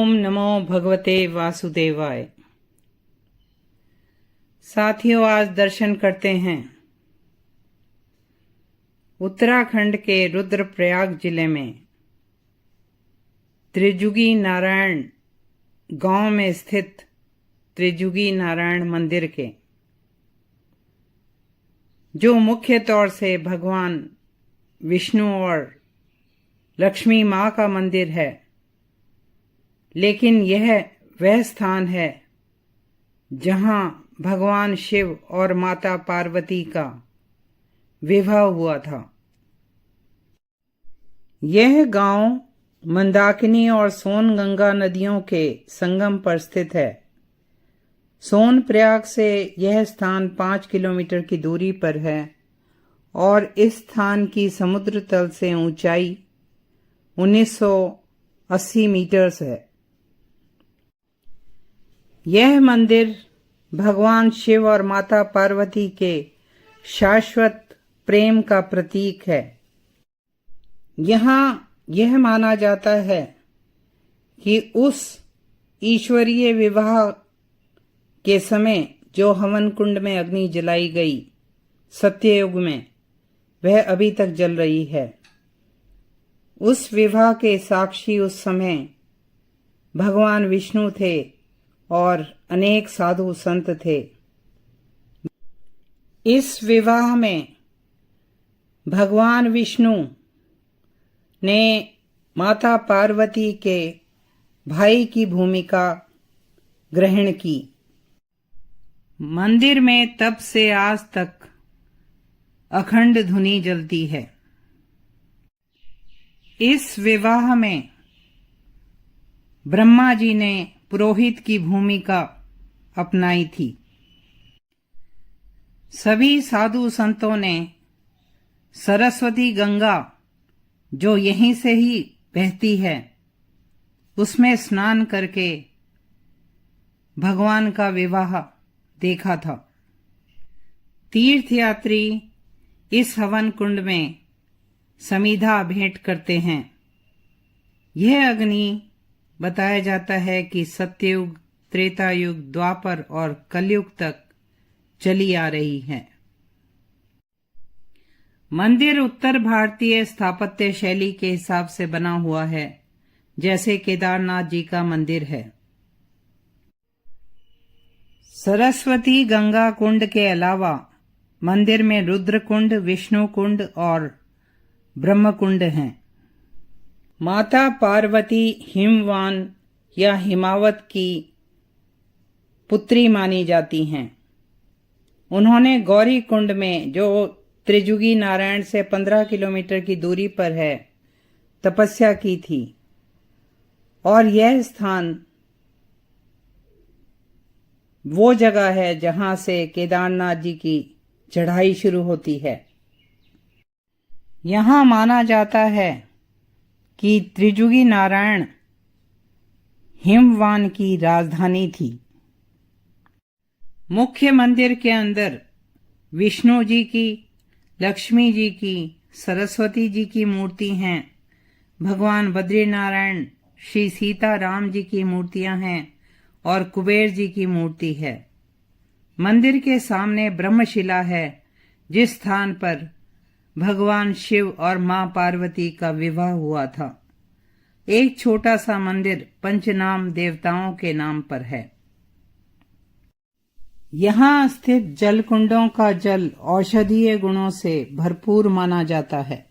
ओम नमो भगवते वासुदेवाय। साथियों, आज दर्शन करते हैं उत्तराखंड के रुद्रप्रयाग जिले में त्रिजुगी नारायण गांव में स्थित त्रिजुगी नारायण मंदिर के, जो मुख्य तौर से भगवान विष्णु और लक्ष्मी मां का मंदिर है, लेकिन यह वह स्थान है जहां भगवान शिव और माता पार्वती का विवाह हुआ था। यह गांव मंदाकिनी और सोनगंगा नदियों के संगम पर स्थित है। सोनप्रयाग से यह स्थान 5 किलोमीटर की दूरी पर है और इस स्थान की समुद्र तल से ऊंचाई 1980 मीटर है। यह मंदिर भगवान शिव और माता पार्वती के शाश्वत प्रेम का प्रतीक है। यहाँ यह माना जाता है कि उस ईश्वरीय विवाह के समय जो हवन कुंड में अग्नि जलाई गई सत्ययुग में, वह अभी तक जल रही है। उस विवाह के साक्षी उस समय भगवान विष्णु थे और अनेक साधु संत थे। इस विवाह में भगवान विष्णु ने माता पार्वती के भाई की भूमिका ग्रहण की। मंदिर में तब से आज तक अखंड धुनी जलती है। इस विवाह में ब्रह्मा जी ने पुरोहित की भूमिका अपनाई थी। सभी साधु संतों ने सरस्वती गंगा, जो यहीं से ही बहती है, उसमें स्नान करके भगवान का विवाह देखा था। तीर्थयात्री इस हवन कुंड में समीधा भेंट करते हैं। यह अग्नि बताया जाता है कि सत्ययुग, त्रेता युग, द्वापर और कलयुग तक चली आ रही है। मंदिर उत्तर भारतीय स्थापत्य शैली के हिसाब से बना हुआ है, जैसे केदारनाथ जी का मंदिर है। सरस्वती गंगा कुंड के अलावा मंदिर में रुद्र कुंड, विष्णु कुंड और ब्रह्म कुंड हैं। माता पार्वती हिमवान या हिमावत की पुत्री मानी जाती हैं। उन्होंने गौरी कुंड में, जो त्रिजुगी नारायण से 15 किलोमीटर की दूरी पर है, तपस्या की थी और यह स्थान वो जगह है जहां से केदारनाथ जी की चढ़ाई शुरू होती है। यहां माना जाता है कि त्रिजुगी नारायण हिमवान की राजधानी थी। मुख्य मंदिर के अंदर विष्णु जी की, लक्ष्मी जी की, सरस्वती जी की मूर्ति हैं। भगवान बद्रीनारायण, श्री सीता राम जी की मूर्तियां हैं और कुबेर जी की मूर्ति है। मंदिर के सामने ब्रह्मशिला है, जिस स्थान पर भगवान शिव और मां पार्वती का विवाह हुआ था। एक छोटा सा मंदिर पंचनाम देवताओं के नाम पर है। यहाँ स्थित जलकुंडों का जल औषधीय गुणों से भरपूर माना जाता है।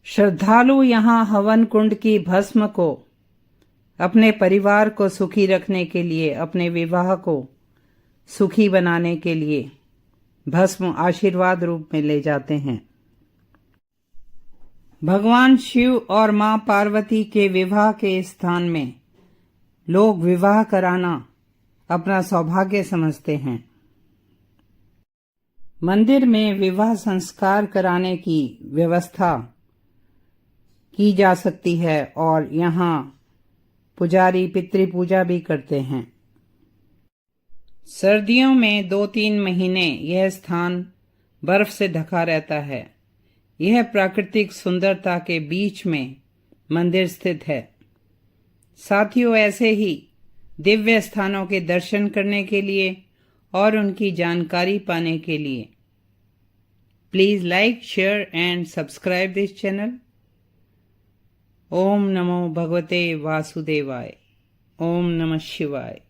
श्रद्धालु यहाँ हवन कुंड की भस्म को अपने परिवार को सुखी रखने के लिए, अपने विवाह को सुखी बनाने के लिए भस्म आशीर्वाद रूप में ले जाते हैं। भगवान शिव और मां पार्वती के विवाह के स्थान में लोग विवाह कराना अपना सौभाग्य समझते हैं। मंदिर में विवाह संस्कार कराने की व्यवस्था की जा सकती है और यहाँ पुजारी पितृ पूजा भी करते हैं। सर्दियों में 2-3 महीने यह स्थान बर्फ से ढका रहता है। यह प्राकृतिक सुंदरता के बीच में मंदिर स्थित है। साथियों, ऐसे ही दिव्य स्थानों के दर्शन करने के लिए और उनकी जानकारी पाने के लिए please like, share and subscribe this channel. ओम नमो भगवते वासुदेवाय। ओम नमः शिवाय।